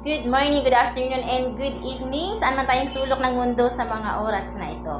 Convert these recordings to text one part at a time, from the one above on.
Good morning, good afternoon, and good evening. Saan man tayong sulok ng mundo sa mga oras na ito.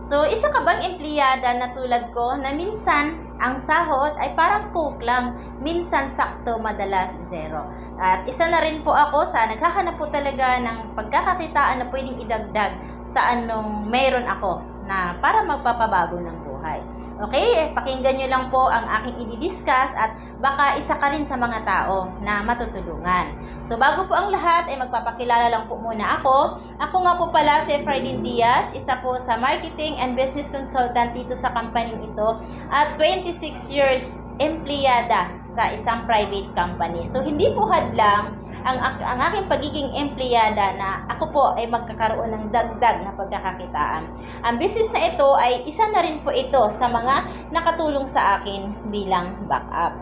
So, isa ka bang empleyada na tulad ko na minsan ang sahod ay parang coke lang, minsan sakto, madalas zero. At isa na rin po ako sa naghahanap po talaga ng pagkakakitaan na pwedeng idagdag sa anong meron ako na para magpapabago ng buhay. Okay, pakinggan nyo lang po ang aking i-discuss at baka isa ka rin sa mga tao na matutulungan. So, bago po ang lahat ay magpapakilala lang po muna ako. Ako nga po pala si Ferdin Diaz, isa po sa marketing and business consultant dito sa company ito at 26 years empleyada sa isang private company. So, hindi po hadlang ang aking pagiging empleyada na ako po ay magkakaroon ng dagdag na pagkakakitaan. Ang business na ito ay isa na rin po ito sa mga nakatulong sa akin bilang backup.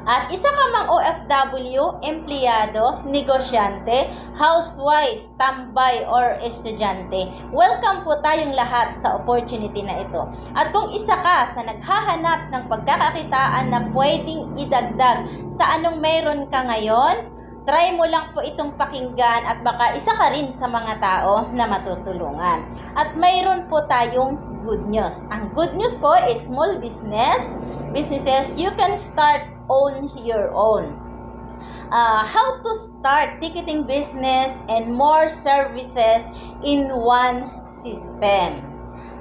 At isa ka mang OFW, empleyado, negosyante, housewife, tambay, or estudyante, welcome po tayong lahat sa opportunity na ito. At kung isa ka sa naghahanap ng pagkakakitaan na pwedeng idagdag sa anong meron ka ngayon, try mo lang po itong pakinggan at baka isa ka rin sa mga tao na matutulungan. At mayroon po tayong good news. Ang good news po is small businesses, you can start on your own. How to start ticketing business and more services in one system.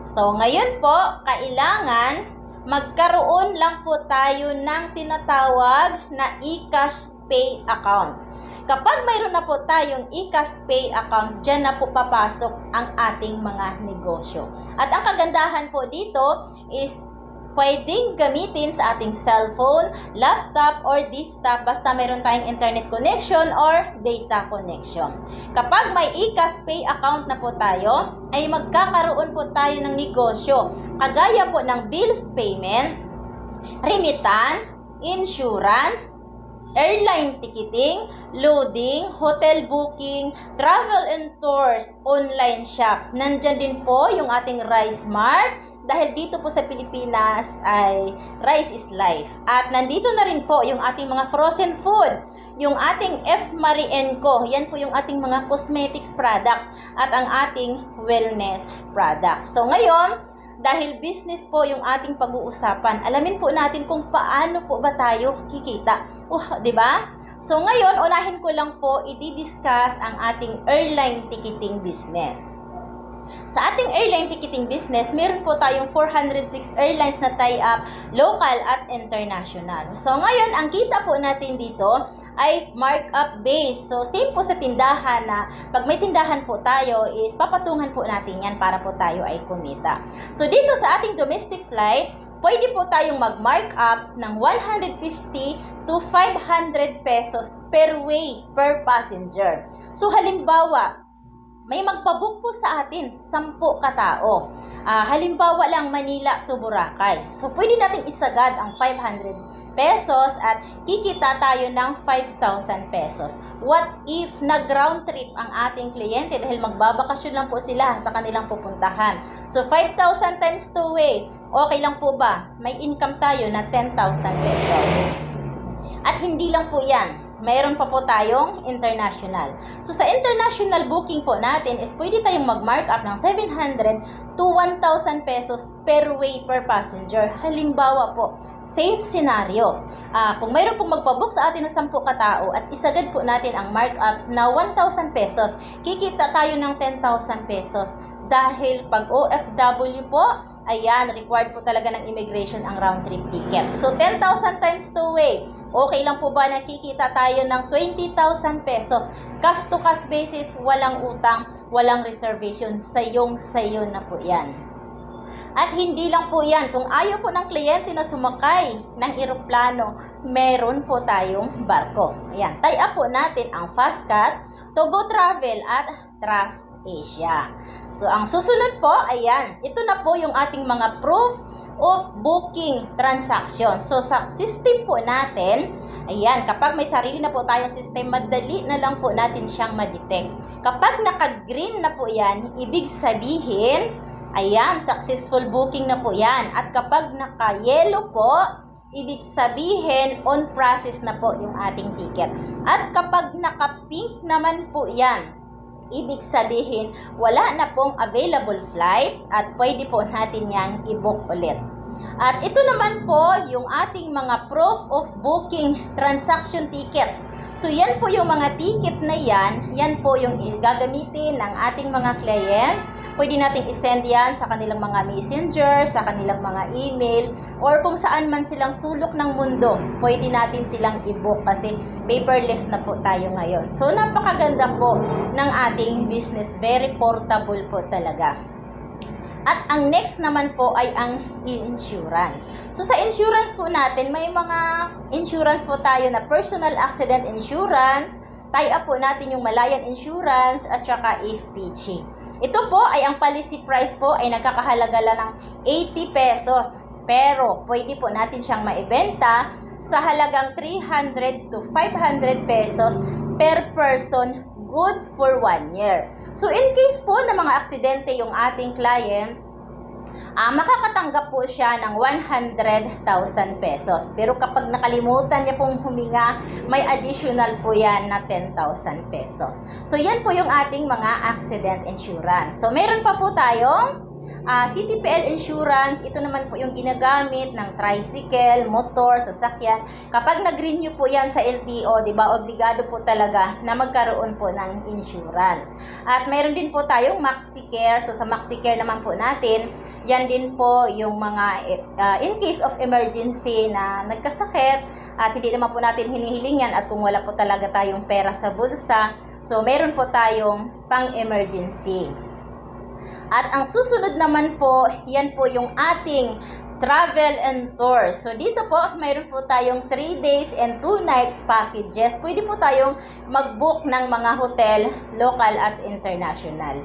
So, ngayon po, kailangan magkaroon lang po tayo ng tinatawag na eCash Pay account. Kapag mayroon na po tayong eCash Pay account, dyan na po papasok ang ating mga negosyo. At ang kagandahan po dito is pwedeng gamitin sa ating cellphone, laptop, or desktop basta mayroon tayong internet connection or data connection. Kapag may eCash Pay account na po tayo, ay magkakaroon po tayo ng negosyo. Kagaya po ng bills payment, remittance, insurance, airline ticketing, loading, hotel booking, travel and tours, online shop. Nandyan din po yung ating Rice Mart dahil dito po sa Pilipinas ay rice is life. At nandito na rin po yung ating mga frozen food, yung ating F. Marie & Co. Yan po yung ating mga cosmetics products at ang ating wellness products. So ngayon, dahil business po yung ating pag-uusapan, alamin po natin kung paano po ba tayo kikita. Di ba? So ngayon, unahin ko lang po i-discuss ang ating airline ticketing business. Sa ating airline ticketing business, meron po tayong 406 airlines na tie-up, local at international. So ngayon, ang kita po natin dito ay markup base. So same po sa tindahan na pag may tindahan po tayo is papatungan po natin yan para po tayo ay kumita. So dito sa ating domestic flight, pwede po tayong mag-markup ng 150 to 500 pesos per way per passenger. So halimbawa, may magpabook po sa atin, 10 katao. Halimbawa lang Manila to Boracay. So, pwede natin isagad ang 500 pesos at kikita tayo ng 5,000 pesos. What if nag-round trip ang ating kliyente dahil magbabakasyon lang po sila sa kanilang pupuntahan? So, 5,000 times 2 way. Okay lang po ba? May income tayo na 10,000 pesos. At hindi lang po yan. Mayroon pa po tayong international. So, sa international booking po natin is pwede tayong mag-markup ng 700 to 1,000 pesos per way per passenger. Halimbawa po, same scenario. Kung mayroon pong magpabook sa atin ng 10 katao at isagad po natin ang markup na 1,000 pesos, kikita tayo ng 10,000 pesos. Dahil pag OFW po, ayan, required po talaga ng immigration ang round trip ticket. So, 10,000 times 2 way. Okay lang po ba nakikita tayo ng 20,000 pesos? Cash to cash basis, walang utang, walang reservation. Sayo na po yan. At hindi lang po yan. Kung ayaw po ng kliyente na sumakay ng eroplano, meron po tayong barko. Ayan, tie up po natin ang Fastcat, Togo Travel at Trust Asia. So, ang susunod po, ayan, ito na po yung ating mga proof of booking transaction. So, sa system po natin, ayan, kapag may sarili na po tayong system, madali na lang po natin siyang ma-detect. Kapag naka-green na po yan, ibig sabihin, ayan, successful booking na po yan. At kapag naka-yellow po, ibig sabihin on process na po yung ating ticket. At kapag naka-pink naman po yan, ibig sabihin wala na pong available flights at pwede po natin yang i-book ulit. At ito naman po yung ating mga proof of booking transaction ticket. So yan po yung mga ticket na yan po yung gagamitin ng ating mga client. Pwede nating isend yan sa kanilang mga messenger, sa kanilang mga email, or kung saan man silang sulok ng mundo, pwede natin silang i-book kasi paperless na po tayo ngayon. So napakaganda po ng ating business, very portable po talaga. At ang next naman po ay ang insurance. So sa insurance po natin, may mga insurance po tayo na personal accident insurance, tie-up po natin yung Malayan Insurance at saka FPG. Ito po ay ang policy price po ay nagkakahalaga lang ng 80 pesos. Pero pwede po natin siyang maibenta sa halagang 300 to 500 pesos per person, good for 1 year. So in case po na mga aksidente yung ating client, makakatanggap po siya ng 100,000 pesos. Pero kapag nakalimutan niya pong huminga, may additional po yan na 10,000 pesos. So yan po yung ating mga accident insurance. So meron pa po tayong CTPL insurance. Ito naman po yung ginagamit ng tricycle, motor, sasakyan. Kapag nag-renew po yan sa LTO, di ba, obligado po talaga na magkaroon po ng insurance. At mayroon din po tayong MaxiCare. So sa MaxiCare naman po natin, yan din po yung mga in case of emergency na nagkasakit at hindi naman po natin hinihiling yan at kung wala po talaga tayong pera sa bulsa, so meron po tayong pang-emergency. At ang susunod naman po, yan po yung ating travel and tour. So dito po, mayroon po tayong 3 days and 2 nights packages. Pwede po tayong mag-book ng mga hotel, local at international.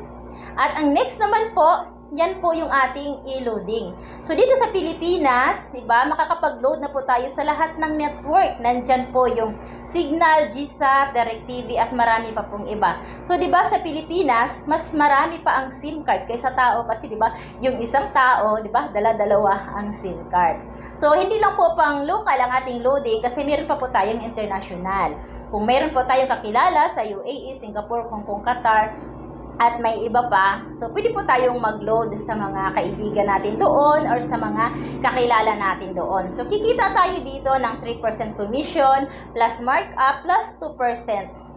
At ang next naman po, yan po yung ating e-loading. So dito sa Pilipinas, diba, makakapag-load na po tayo sa lahat ng network. Nandyan po yung Signal, GSAT, DirecTV at marami pa pong iba. So diba sa Pilipinas, mas marami pa ang SIM card kaysa tao kasi diba, yung isang tao, diba, dala-dalawa ang SIM card. So hindi lang po pang local ang ating loading kasi meron pa po tayong international. Kung meron po tayong kakilala sa UAE, Singapore, Hong Kong, Qatar, at may iba pa, so pwede po tayong mag-load sa mga kaibigan natin doon or sa mga kakilala natin doon. So kikita tayo dito ng 3% commission plus markup plus 2%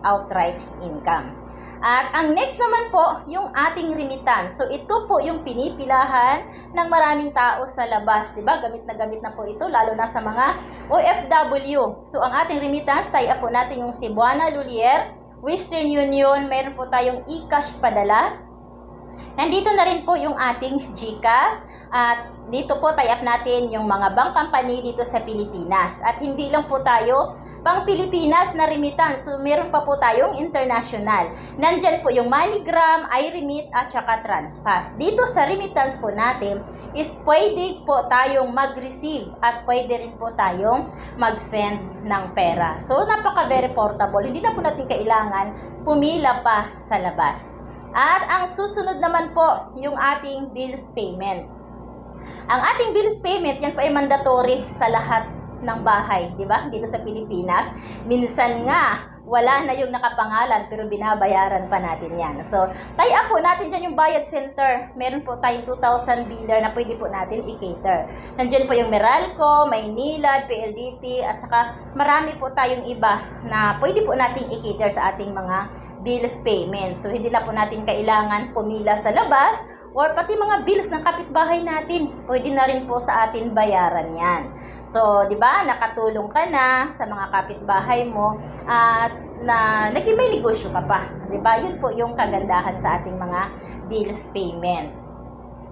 outright income. At ang next naman po, yung ating remittance. So ito po yung pinipilahan ng maraming tao sa labas, 'di ba? Gamit na po ito lalo na sa mga OFW. So ang ating remittance, tie-up po natin yung Cebuana, Lulier, Western Union, meron po tayong e-cash padala. Nandito na rin po yung ating GCash at dito po tie-up natin yung mga bank company dito sa Pilipinas. At hindi lang po tayo pang Pilipinas na remittance. So meron pa po tayong international. Nandyan po yung MoneyGram, iRemit at saka Transfast. Dito sa remittance po natin is pwede po tayong mag-receive at pwede rin po tayong mag-send ng pera. So napaka very portable. Hindi na po natin kailangan pumila pa sa labas. At ang susunod naman po, yung ating bills payment. Ang ating bills payment, yan po ay mandatory sa lahat ng bahay, di ba? Dito sa Pilipinas. Minsan nga, wala na yung nakapangalan pero binabayaran pa natin yan. So, tie-up po natin dyan yung bayad center. Meron po tayong 2,000 biller na pwede po natin i-cater. Nandiyan po yung Meralco, Maynilad, PLDT, at saka marami po tayong iba na pwede po natin i-cater sa ating mga bills payment. So, hindi na po natin kailangan pumila sa labas or pati mga bills ng kapitbahay natin. Pwede na rin po sa atin bayaran yan. So, di ba, nakatulong ka na sa mga kapitbahay mo at na naging may negosyo ka pa. Di ba? Yun po yung kagandahan sa ating mga bills payment.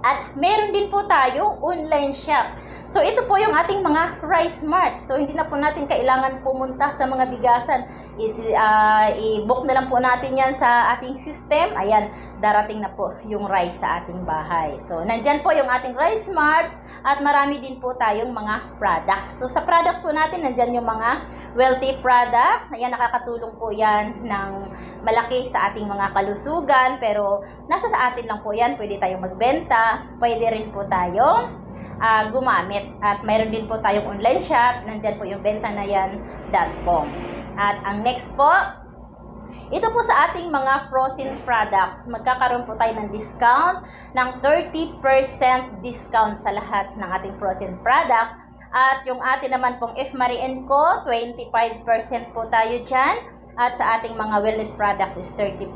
At meron din po tayong online shop. So, ito po yung ating mga Rice Mart. So, hindi na po natin kailangan pumunta sa mga bigasan. I-book na lang po natin yan sa ating system. Ayan, darating na po yung rice sa ating bahay. So, nandyan po yung ating Rice Mart at marami din po tayong mga products. So, sa products po natin, nandyan yung mga wealthy products. Ayan, nakakatulong po yan ng malaki sa ating mga kalusugan. Pero, nasa sa atin lang po yan. Pwede tayong magbenta. Pwede rin po tayong gumamit. At mayroon din po tayong online shop, nandyan po yung bentanayan.com. At ang next po, ito po sa ating mga frozen products, magkakaroon po tayo ng discount ng 30% discount sa lahat ng ating frozen products. At yung atin naman pong F. Marie & Co, 25% po tayo dyan. At sa ating mga wellness products is 30%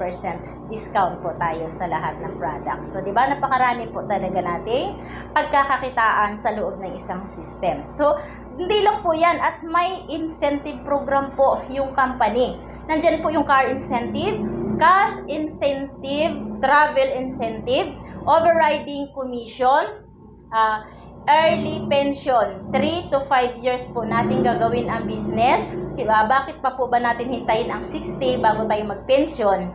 discount po tayo sa lahat ng products. So, di ba, napakarami po talaga nating pagkakakitaan sa loob ng isang system. So, hindi lang po yan at may incentive program po yung company. Nandyan po yung car incentive, cash incentive, travel incentive, overriding commission, early pension, 3 to 5 years po natin gagawin ang business. Diba? Bakit pa po ba natin hintayin ang 60 bago tayo mag-pension?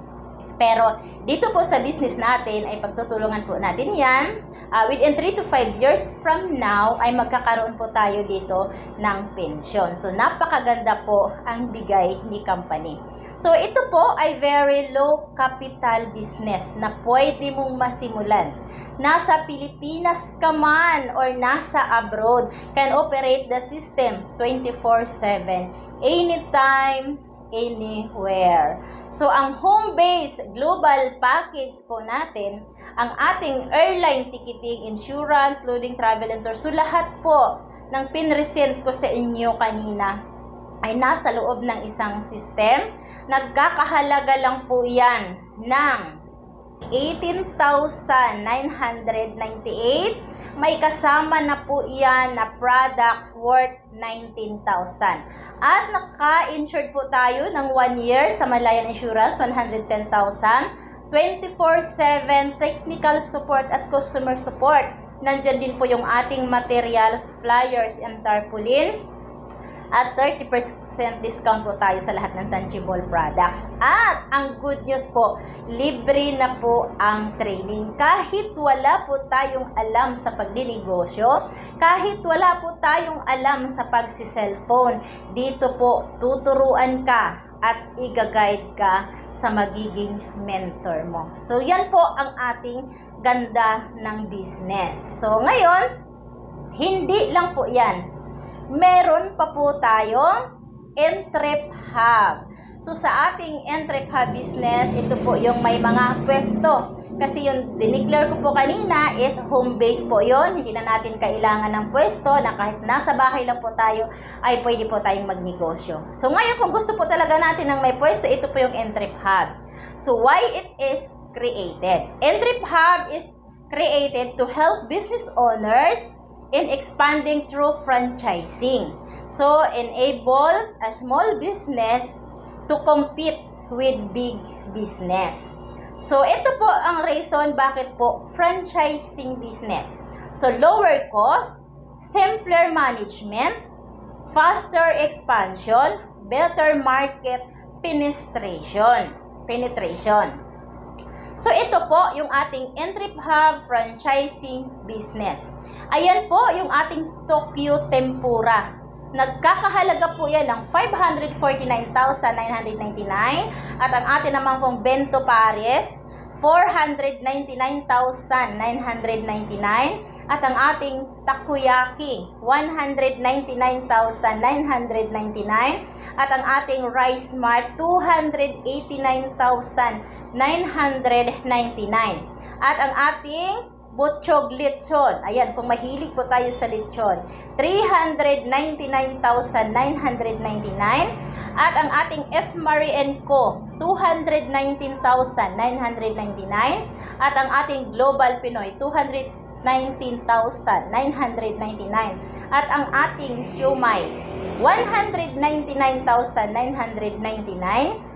Pero dito po sa business natin ay pagtutulungan po natin yan. Within 3 to 5 years from now ay magkakaroon po tayo dito ng pension. So napakaganda po ang bigay ni company. So ito po ay very low capital business na pwede mong masimulan. Nasa Pilipinas ka man or nasa abroad, can operate the system 24/7, anytime, anywhere. So, ang home-based global package po natin, ang ating airline ticketing, insurance, loading, travel, and tour. So, lahat po ng pinresent ko sa inyo kanina ay nasa loob ng isang system. Nagkakahalaga lang po yan ng 18,998. May kasama na po yan na products worth 19,000. At naka-insured po tayo ng 1 year sa Malayan Insurance, 110,000. 24/7 technical support at customer support. Nandyan din po yung ating materials, flyers, and tarpaulin. At 30% discount po tayo sa lahat ng tangible products. At ang good news po, libre na po ang training. Kahit wala po tayong alam sa pagdinegosyo, kahit wala po tayong alam sa pagsi-cellphone, dito po tuturuan ka at i-guide ka sa magiging mentor mo. So yan po ang ating ganda ng business. So ngayon, hindi lang po yan. Meron pa po tayong Entrep Hub. So sa ating Entrep Hub business, ito po yung may mga pwesto. Kasi yung dineclare ko po kanina is home base po yon. Hindi na natin kailangan ng pwesto na kahit nasa bahay lang po tayo ay pwede po tayong magnegosyo. So ngayon kung gusto po talaga natin ng may pwesto, ito po yung Entrep Hub. So why it is created? Entrep Hub is created to help business owners in expanding through franchising. So, enables a small business to compete with big business. So, ito po ang reason bakit po franchising business. So, lower cost, simpler management, faster expansion, better market penetration. So, ito po yung ating Entrep Hub franchising business. Ayan po yung ating Tokyo Tempura. Nagkakahalaga po yan ng 549,999 at ang atin naman pong Bento Pares 499,999 at ang ating Takoyaki 199,999 at ang ating Rice Mart 289,999 at ang ating Butchog Lechon, ayan, kung mahilig po tayo sa lechon, 399,999 at ang ating F. Marie & Co. 219,999 at ang ating Global Pinoy 219,999 at ang ating Siomai 199,999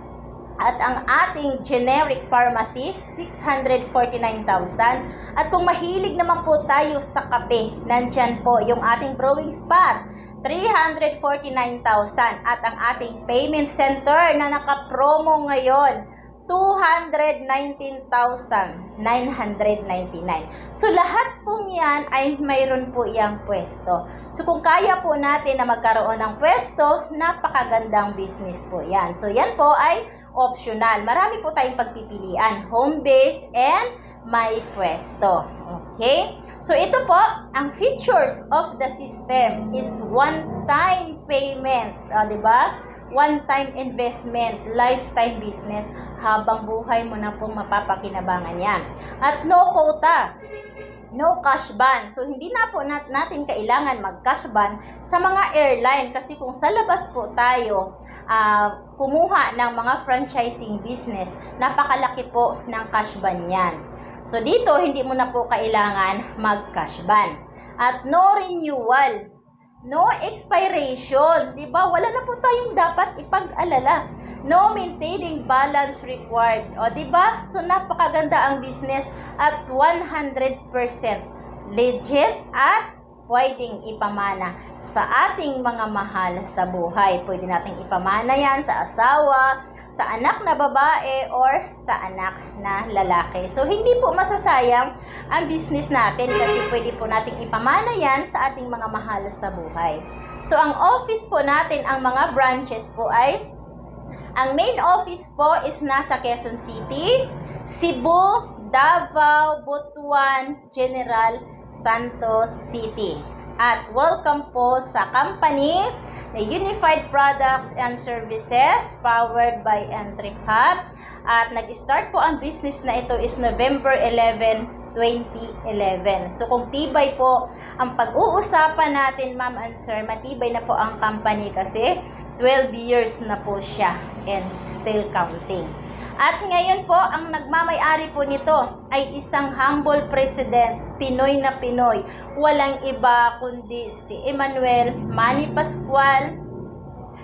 at ang ating generic pharmacy 649,000 at kung mahilig naman po tayo sa kape, nandyan po yung ating brewing spot 349,000 at ang ating payment center na naka-promo ngayon 219,999. So, lahat pong yan ay mayroon po iyang pwesto. So, kung kaya po natin na magkaroon ng pwesto, napakagandang business po yan. So, yan po ay optional. Marami po tayong pagpipilian. Home base and may pwesto. Okay? So, ito po, ang features of the system is one-time payment. Di ba? One-time investment, lifetime business. Habang buhay mo na pong mapapakinabangan yan. At no quota. No cash ban. So, hindi na po natin kailangan mag-cash ban sa mga airline kasi kung sa labas po tayo kumuha ng mga franchising business, napakalaki po ng cash ban yan. So, dito, hindi mo na po kailangan mag-cash ban. At no renewal. No expiration. Diba? Wala na po tayong dapat ipag-alala. No maintaining balance required. O, diba? So, napakaganda ang business at 100% legit at pwedeng ipamana sa ating mga mahal sa buhay. Pwede nating ipamana yan sa asawa, sa anak na babae, or sa anak na lalaki. So, hindi po masasayang ang business natin kasi pwede po nating ipamana yan sa ating mga mahal sa buhay. So, ang office po natin, ang mga branches po ay, ang main office po is nasa Quezon City, Cebu, Davao, Butuan, General Santos City. At welcome po sa company na Unified Products and Services powered by Entrep Hub. At nag-start po ang business na ito is November 11, 2011. So kung tibay po ang pag-uusapan natin, ma'am and sir, matibay na po ang company kasi 12 years na po siya and still counting. At ngayon po, ang nagmamay-ari po nito ay isang humble president, Pinoy na Pinoy. Walang iba kundi si Emmanuel Manny Pascual,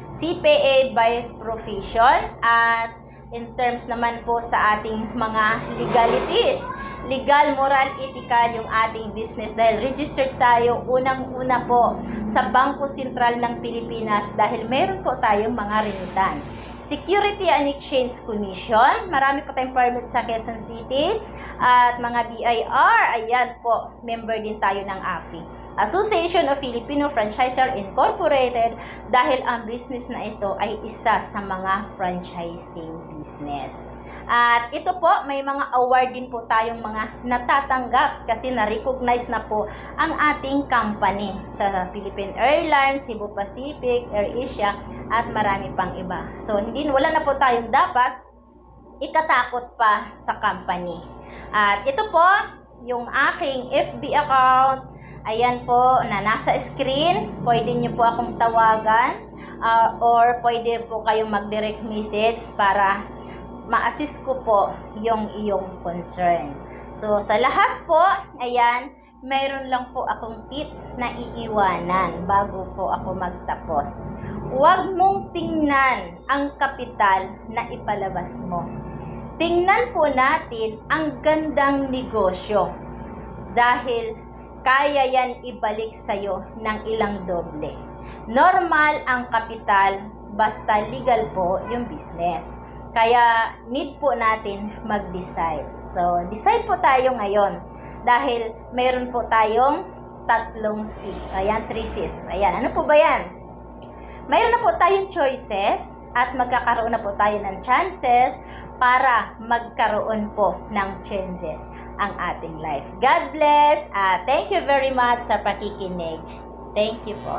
CPA by profession. At in terms naman po sa ating mga legalities, legal, moral, ethical yung ating business dahil registered tayo unang-una po sa Bangko Sentral ng Pilipinas dahil meron po tayong mga remittance. Security and Exchange Commission, marami po tayong permit sa Quezon City at mga BIR, ayan po, member din tayo ng AFI. Association of Filipino Franchisor Incorporated dahil ang business na ito ay isa sa mga franchising business. At ito po, may mga award din po tayong mga natatanggap kasi na-recognize na po ang ating company sa Philippine Airlines, Cebu Pacific, AirAsia, at marami pang iba. So, wala na po tayong dapat ikatakot pa sa company. At ito po, yung aking FB account, ayan po, na nasa screen, pwede nyo po akong tawagan or pwede po kayong mag-direct message para ma-assist ko po yung iyong concern. So, sa lahat po, ayan, mayroon lang po akong tips na iiwanan bago po ako magtapos. Huwag mong tingnan ang kapital na ipalabas mo. Tingnan po natin ang gandang negosyo dahil kaya yan ibalik sa'yo ng ilang doble. Normal ang kapital basta legal po yung business. Kaya need po natin mag-decide. So, decide po tayo ngayon dahil meron po tayong 3 C. Ayan, 3 C's. Ayan, ano po ba yan? Mayroon na po tayong choices at magkakaroon na po tayo ng chances para magkaroon po ng changes ang ating life. God bless. Thank you very much sa pakikinig. Thank you po.